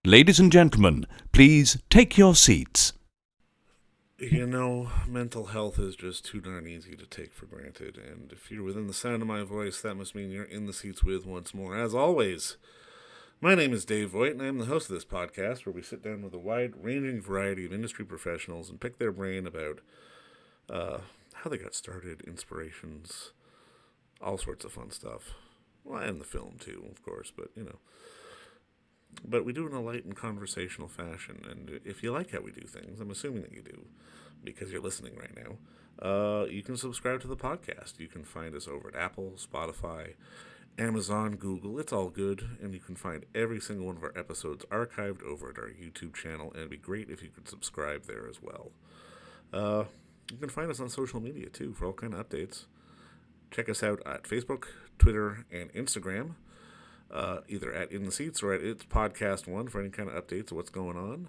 Ladies and gentlemen, please take your seats. You know, mental health is just too darn easy to take for granted, and if you're within the sound of my voice, that must mean you're in the seats with once more. As always, my name is Dave Voigt, and I'm the host of this podcast where we sit down with a wide-ranging variety of industry professionals and pick their brain about how they got started, inspirations, all sorts of fun stuff. Well, and the film, too, of course, but, But we do it in a light and conversational fashion, and if you like how we do things, I'm assuming that you do, because you're listening right now, you can subscribe to the podcast. You can find us over at Apple, Spotify, Amazon, Google. It's all good, and you can find every single one of our episodes archived over at our YouTube channel, and it'd be great if you could subscribe there as well. You can find us on social media, too, for all kind of updates. Check us out at Facebook, Twitter, and Instagram. Either at In the Seats or at It's Podcast One for any kind of updates of what's going on.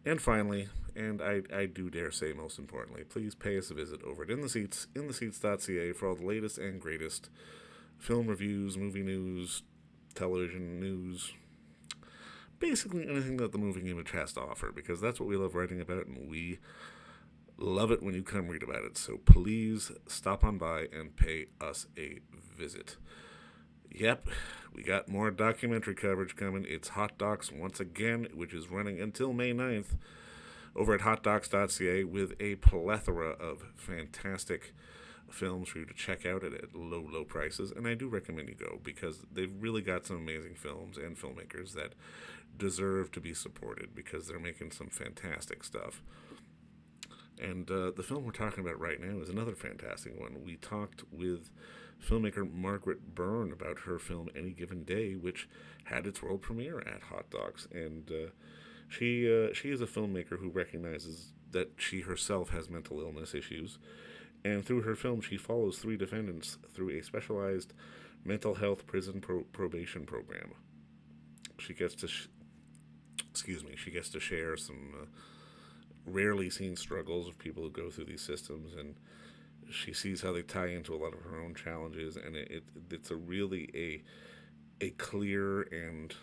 And finally, and I do dare say most importantly, please pay us a visit over at intheseats.ca for all the latest and greatest film reviews, movie news, television news, basically anything that the moving image has to offer, because that's what we love writing about, and we love it when you come read about it. So please stop on by and pay us a visit. Yep, we got more documentary coverage coming. It's Hot Docs once again, which is running until May 9th over at HotDocs.ca with a plethora of fantastic films for you to check out at low, low prices. And I do recommend you go because they've really got some amazing films and filmmakers that deserve to be supported because they're making some fantastic stuff. And the film we're talking about right now is another fantastic one. We talked with filmmaker Margaret Byrne about her film Any Given Day, which had its world premiere at Hot Docs. And she is a filmmaker who recognizes that she herself has mental illness issues. And through her film, she follows three defendants through a specialized mental health prison probation program. She gets to she gets to share some rarely seen struggles of people who go through these systems, and she sees how they tie into a lot of her own challenges, and it's a really a clear and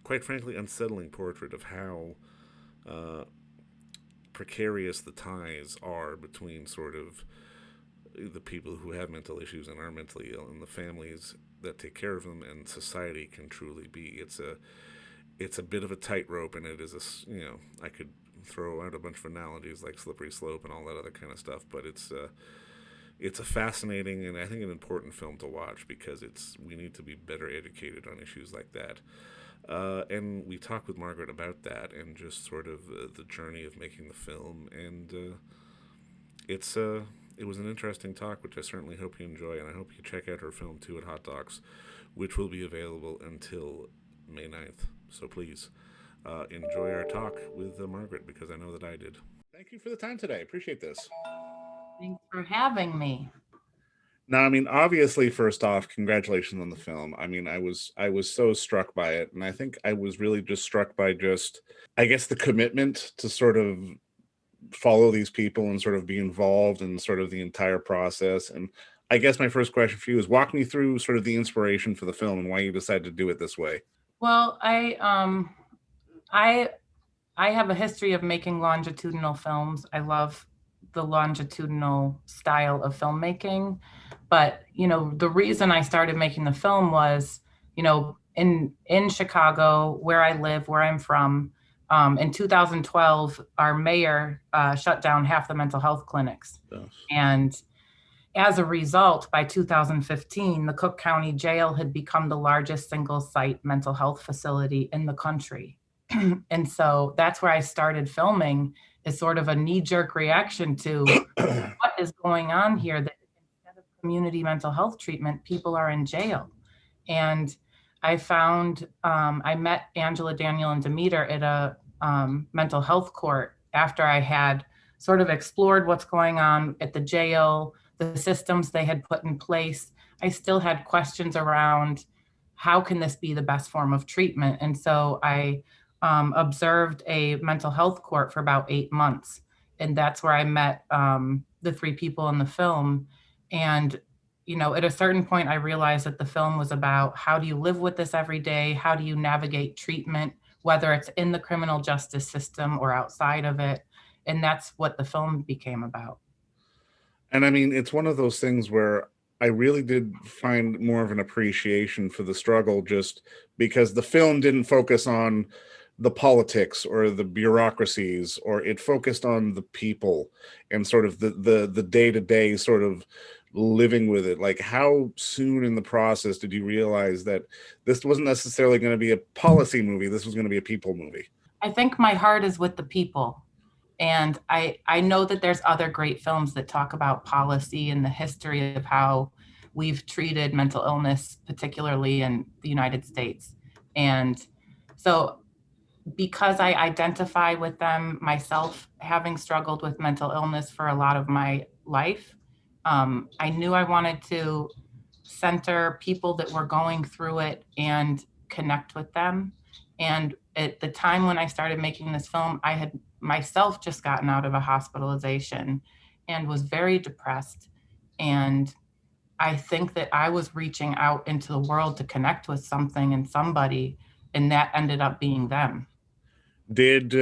quite frankly unsettling portrait of how precarious the ties are between sort of the people who have mental issues and are mentally ill and the families that take care of them, and society can truly be. It's a bit of a tightrope, and it is I could throw out a bunch of analogies like slippery slope and all that other kind of stuff, but it's a fascinating and I think an important film to watch because we need to be better educated on issues like that. And we talked with Margaret about that and just sort of the journey of making the film, and it was an interesting talk, which I certainly hope you enjoy, and I hope you check out her film too at Hot Docs, which will be available until May 9th. So please enjoy our talk with Margaret, because I know that I did. Thank you for the time today. I appreciate this. Thanks for having me. Now, I mean, obviously, first off, congratulations on the film. I mean, I was so struck by it, and I think I was really just struck by I guess, the commitment to sort of follow these people and sort of be involved in sort of the entire process. And I guess my first question for you is walk me through sort of the inspiration for the film and why you decided to do it this way. Well, I have a history of making longitudinal films. I love the longitudinal style of filmmaking, but the reason I started making the film was, in Chicago, where I live, where I'm from, in 2012, our mayor shut down half the mental health clinics. Yes. And as a result, by 2015, the Cook County Jail had become the largest single-site mental health facility in the country. And so that's where I started filming, is sort of a knee-jerk reaction to what is going on here, that instead of community mental health treatment, people are in jail. And I found, I met Angela, Daniel, and Demeter at a mental health court after I had sort of explored what's going on at the jail, the systems they had put in place. I still had questions around how can this be the best form of treatment? And so I observed a mental health court for about 8 months. And that's where I met the three people in the film. And at a certain point, I realized that the film was about how do you live with this every day? How do you navigate treatment, whether it's in the criminal justice system or outside of it? And that's what the film became about. And I mean, it's one of those things where I really did find more of an appreciation for the struggle just because the film didn't focus on the politics or the bureaucracies, or it focused on the people and sort of the day-to-day sort of living with it. Like, how soon in the process did you realize that this wasn't necessarily going to be a policy movie, this was going to be a people movie? I think my heart is with the people. And I know that there's other great films that talk about policy and the history of how we've treated mental illness, particularly in the United States. And so because I identify with them myself, having struggled with mental illness for a lot of my life, I knew I wanted to center people that were going through it and connect with them. And at the time when I started making this film, I had myself just gotten out of a hospitalization and was very depressed. And I think that I was reaching out into the world to connect with something and somebody, and that ended up being them. Did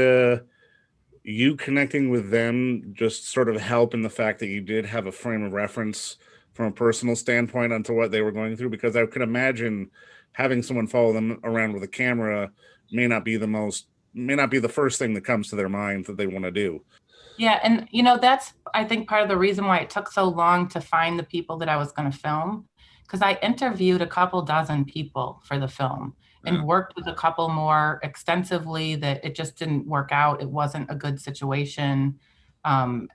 you connecting with them just sort of help in the fact that you did have a frame of reference from a personal standpoint onto what they were going through? Because I could imagine having someone follow them around with a camera may not be the first thing that comes to their mind that they want to do. Yeah, and that's I think part of the reason why it took so long to find the people that I was going to film, because I interviewed a couple dozen people for the film Yeah. and worked with a couple more extensively that it just didn't work out. It wasn't a good situation. Um,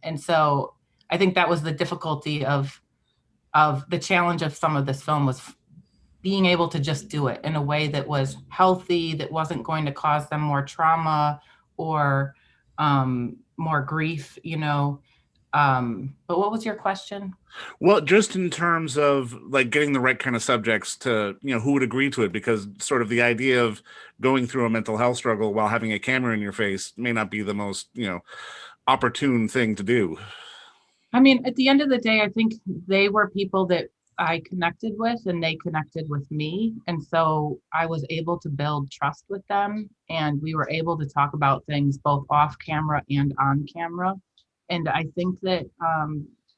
and so I think that was the difficulty of the challenge of some of this film was being able to just do it in a way that was healthy, that wasn't going to cause them more trauma or more grief, but what was your question? Well, just in terms of like getting the right kind of subjects to, who would agree to it, because sort of the idea of going through a mental health struggle while having a camera in your face may not be the most, opportune thing to do. I mean, at the end of the day, I think they were people that I connected with and they connected with me. And so I was able to build trust with them. And we were able to talk about things both off camera and on camera. And I think that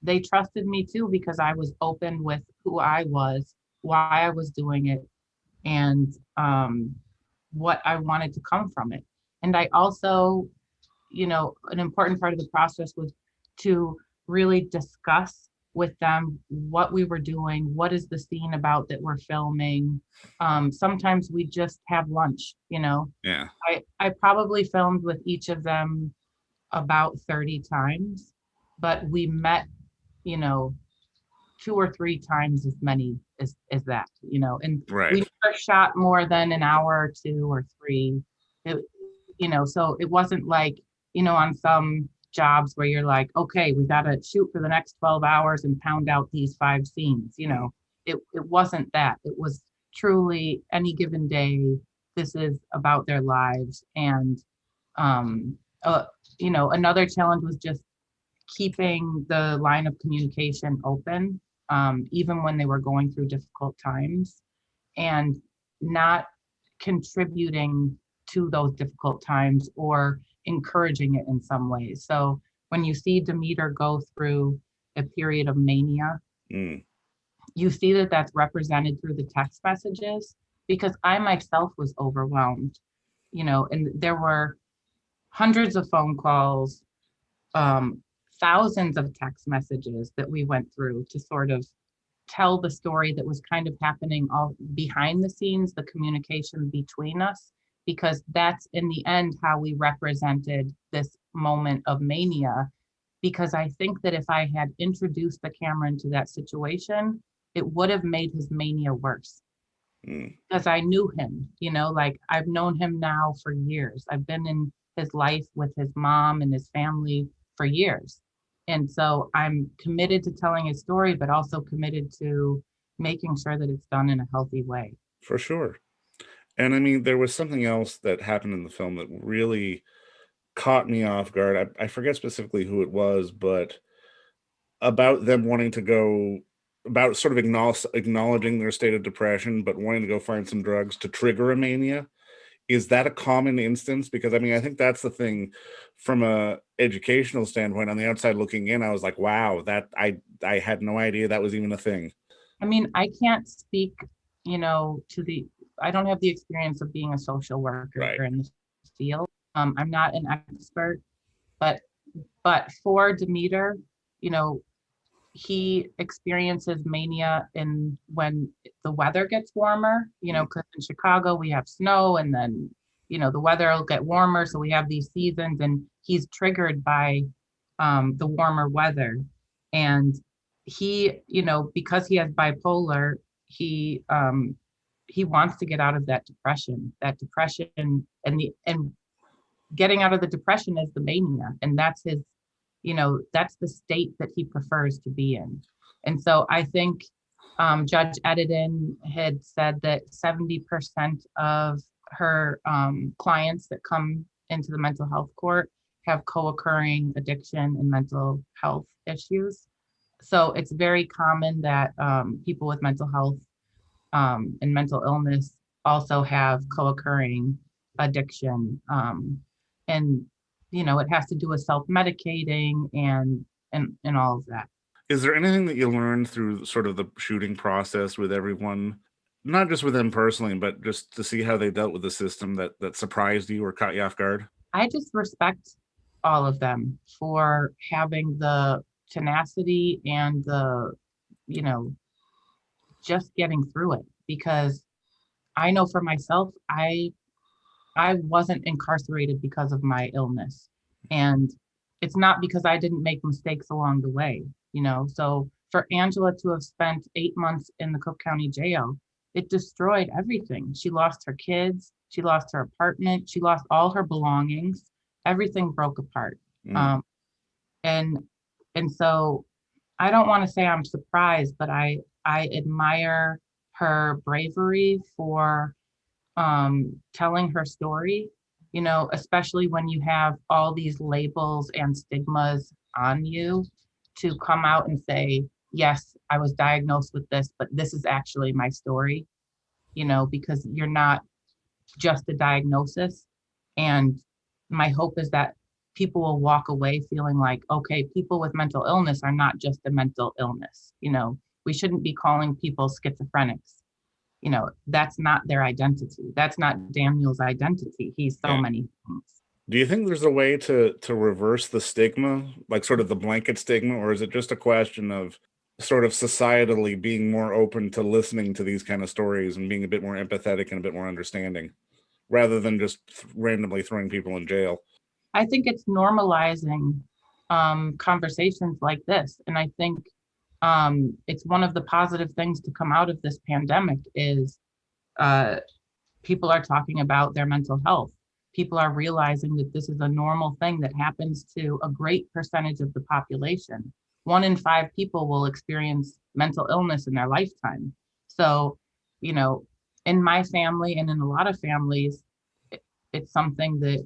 they trusted me too because I was open with who I was, why I was doing it, and what I wanted to come from it. And I also, an important part of the process was to really discuss with them what we were doing, what is the scene about that we're filming. Sometimes we just have lunch. Yeah. I probably filmed with each of them about 30 times, but we met, you know, 2 or 3 times as many as that. And we Right. never shot more than an hour or 2 or 3. So it wasn't like, on some jobs where you're like, okay, we got to shoot for the next 12 hours and pound out these 5 scenes. It wasn't that. It was truly any given day. This is about their lives. And, um, another challenge was just keeping the line of communication open, even when they were going through difficult times, and not contributing to those difficult times or encouraging it in some ways. So when you see Demeter go through a period of mania, Mm. you see that that's represented through the text messages because I myself was overwhelmed, and there were hundreds of phone calls, um, thousands of text messages that we went through to sort of tell the story that was kind of happening all behind the scenes, the communication between us, because that's in the end how we represented this moment of mania. Because I think that if I had introduced the camera into that situation, it would have made his mania worse Mm. because I knew him, like I've known him now for years. I've been in his life with his mom and his family for years. And so I'm committed to telling his story, but also committed to making sure that it's done in a healthy way. For sure. And I mean, there was something else that happened in the film that really caught me off guard. I forget specifically who it was, but about them wanting to go about sort of acknowledging their state of depression, but wanting to go find some drugs to trigger a mania. Is that a common instance? Because I mean, I think that's the thing from a educational standpoint. On the outside looking in, I was like, wow, that I had no idea that was even a thing. I mean, I can't speak, I don't have the experience of being a social worker Right. in this field. I'm not an expert, but for Demeter, you know, he experiences mania in when the weather gets warmer, because in Chicago we have snow, and then, the weather will get warmer. So we have these seasons, and he's triggered by the warmer weather. And he, because he has bipolar, he wants to get out of that depression, and getting out of the depression is the mania. And that's his, that's the state that he prefers to be in. And so I think Judge Edidin had said that 70% of her clients that come into the mental health court have co-occurring addiction and mental health issues. So it's very common that people with mental health and mental illness also have co-occurring addiction. And it has to do with self-medicating and all of that. Is there anything that you learned through sort of the shooting process with everyone, not just with them personally, but just to see how they dealt with the system that surprised you or caught you off guard? I just respect all of them for having the tenacity and the, just getting through it. Because I know for myself, I wasn't incarcerated because of my illness. And it's not because I didn't make mistakes along the way, So for Angela to have spent 8 months in the Cook County Jail, it destroyed everything. She lost her kids, she lost her apartment, she lost all her belongings. Everything broke apart. And so I don't want to say I'm surprised, but I admire her bravery for telling her story, especially when you have all these labels and stigmas on you, to come out and say, yes, I was diagnosed with this, but this is actually my story, because you're not just a diagnosis. And my hope is that people will walk away feeling like, okay, people with mental illness are not just a mental illness. We shouldn't be calling people schizophrenics. That's not their identity. That's not Daniel's identity. He's so many things. Do you think there's a way to reverse the stigma, like sort of the blanket stigma, or is it just a question of sort of societally being more open to listening to these kind of stories and being a bit more empathetic and a bit more understanding, rather than just randomly throwing people in jail? I think it's normalizing conversations like this. And I think it's one of the positive things to come out of this pandemic is people are talking about their mental health. People are realizing that this is a normal thing that happens to a great percentage of the population. 1 in 5 people will experience mental illness in their lifetime. So, in my family and in a lot of families, it's something that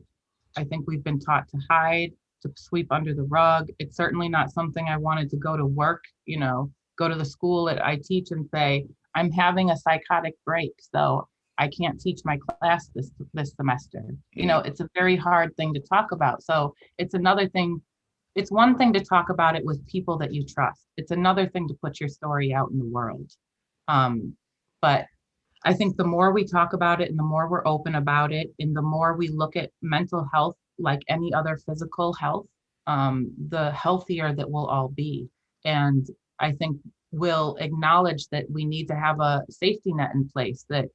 I think we've been taught to hide, to sweep under the rug. It's certainly not something I wanted to go to work, go to the school that I teach and say, I'm having a psychotic break, so I can't teach my class this semester. It's a very hard thing to talk about. So it's another thing. It's one thing to talk about it with people that you trust. It's another thing to put your story out in the world. But I think the more we talk about it and the more we're open about it and the more we look at mental health like any other physical health, the healthier that we'll all be. And I think we'll acknowledge that we need to have a safety net in place, that,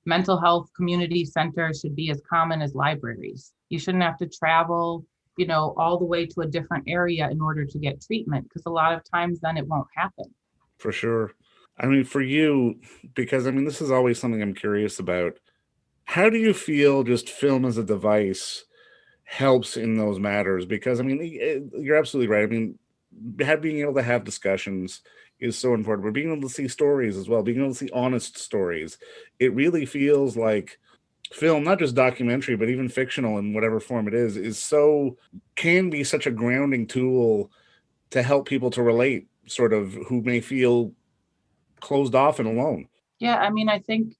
mental health community centers should be as common as libraries. You shouldn't have to travel, all the way to a different area in order to get treatment, because a lot of times then it won't happen. For sure. I mean, for you, because I mean, this is always something I'm curious about. How do you feel just film as a device helps in those matters? Because I mean, you're absolutely right. I mean, being able to have discussions is so important, but being able to see stories as well, being able to see honest stories, it really feels like film, not just documentary, but even fictional in whatever form it is can be such a grounding tool to help people to relate sort of who may feel closed off and alone. Yeah, I mean, I think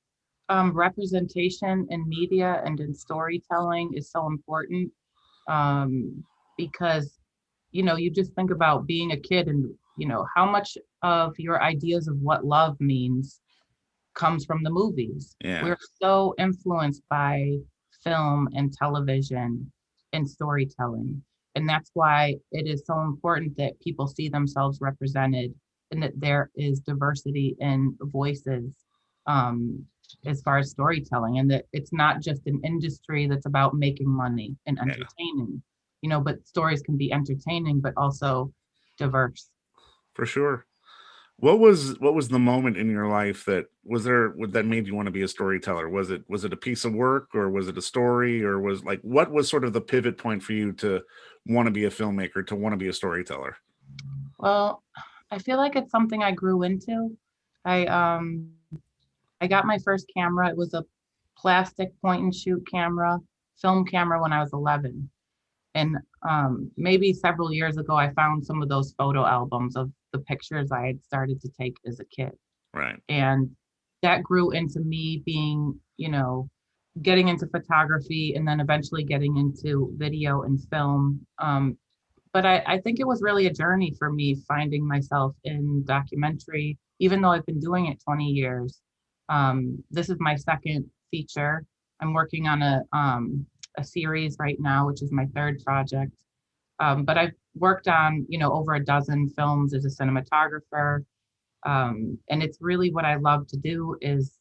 representation in media and in storytelling is so important, because, you just think about being a kid and, how much of your ideas of what love means comes from the movies. Yeah. We're so influenced by film and television and storytelling. And that's why it is so important that people see themselves represented and that there is diversity in voices, um, as far as storytelling, and that it's not just an industry that's about making money and Yeah, entertaining, but stories can be entertaining, but also diverse. for sure. What was the moment in your life that that made you want to be a storyteller? Was it a piece of work, or was it a story, or was like what was sort of the pivot point for you to want to be a filmmaker, to want to be a storyteller? Well, I feel like it's something I grew into. I I got my first camera. It was a plastic point and shoot camera, film camera when I was 11. And maybe several years ago, I found some of those photo albums of the pictures I had started to take as a kid. Right. And that grew into me being, getting into photography and then eventually getting into video and film. But I think it was really a journey for me finding myself in documentary, even though I've been doing it 20 years. This is my second feature. I'm working on a series right now, which is my third project. But I've worked on, over a dozen films as a cinematographer. And it's really what I love to do is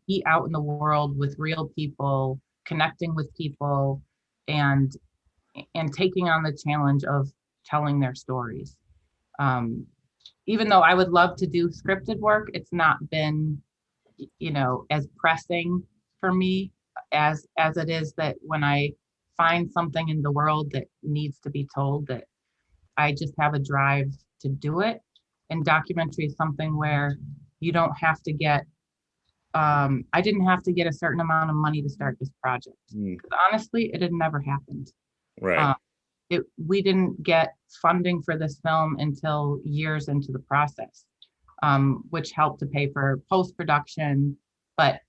be out in the world with real people, connecting with people, and taking on the challenge of telling their stories. Um, Even though I would love to do scripted work, it's not been, as pressing for me as it is that when I find something in the world that needs to be told, that I just have a drive to do it. And documentary is something where you don't have to get I didn't have to get a certain amount of money to start this project. Mm, 'Cause honestly, it had never happened. right. Um, we didn't get funding for this film until years into the process, which helped to pay for post production. But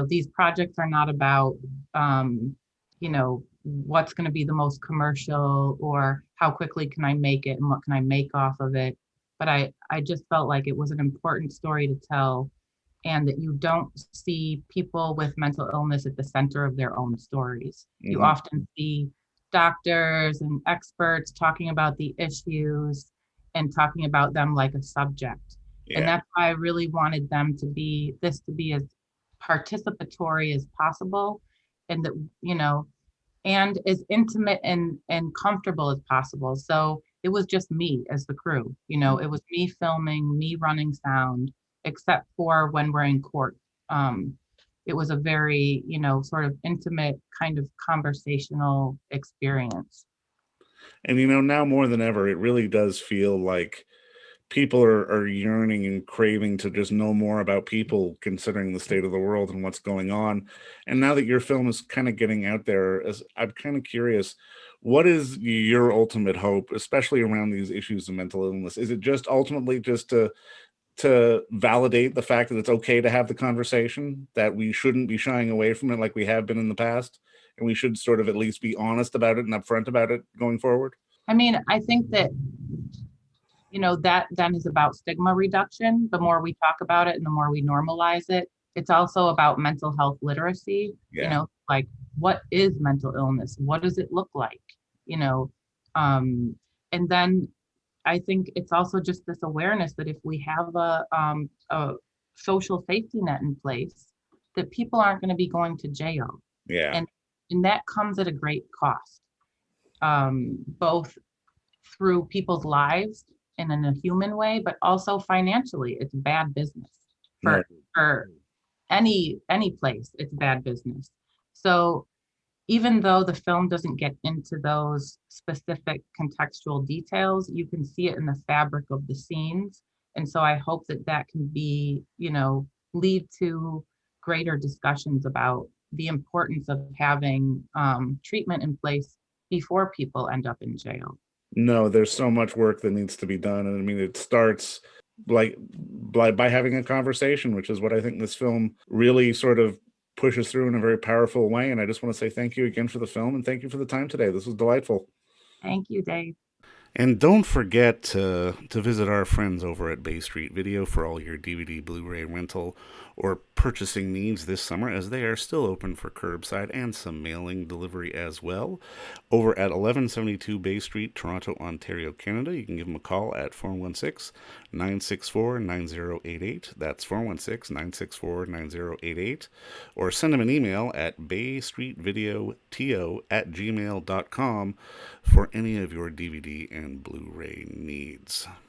these projects are not about what's going to be the most commercial or how quickly can I make it and what can I make off of it. But I just felt like it was an important story to tell, and that you don't see people with mental illness at the center of their own stories. You Hmm. often see doctors and experts talking about the issues and talking about them like a subject. And Yeah. that's why I really wanted this to be as participatory as possible, and that, and as intimate and comfortable as possible. So it was just me as the crew. It was me filming, me running sound, except for when we're in court. It was a very, sort of intimate kind of conversational experience. And now more than ever, it really does feel like people are yearning and craving to just know more about people, considering the state of the world and what's going on. And now that your film is kind of getting out there, as I'm kind of curious, what is your ultimate hope, especially around these issues of mental illness? Is it just ultimately just to validate the fact that it's okay to have the conversation, that we shouldn't be shying away from it like we have been in the past, and we should sort of at least be honest about it and upfront about it going forward? I mean, I think that, that then is about stigma reduction. The more we talk about it and the more we normalize it, it's also about mental health literacy, Yeah. like what is mental illness? What does it look like? You know, um, and then I think it's also just this awareness that if we have a social safety net in place, that people aren't going to be going to jail, Yeah. and that comes at a great cost, both through people's lives and in a human way, but also financially. It's bad business No. for any place. It's bad business. So even though the film doesn't get into those specific contextual details, you can see it in the fabric of the scenes. And so I hope that that can be, lead to greater discussions about the importance of having treatment in place before people end up in jail. No, there's so much work that needs to be done, and I mean, it starts like by having a conversation, which is what I think this film really sort of pushes through in a very powerful way. And I just want to say thank you again for the film, and thank you for the time today. This was delightful. Thank you, Dave. And don't forget to visit our friends over at Bay Street Video for all your DVD, Blu-ray rental, or purchasing needs this summer, as they are still open for curbside and some mailing delivery as well. Over at 1172 Bay Street, Toronto, Ontario, Canada, you can give them a call at 416-964-9088. That's 416-964-9088. Or send them an email at baystreetvideoto@gmail.com for any of your DVD and Blu-ray needs.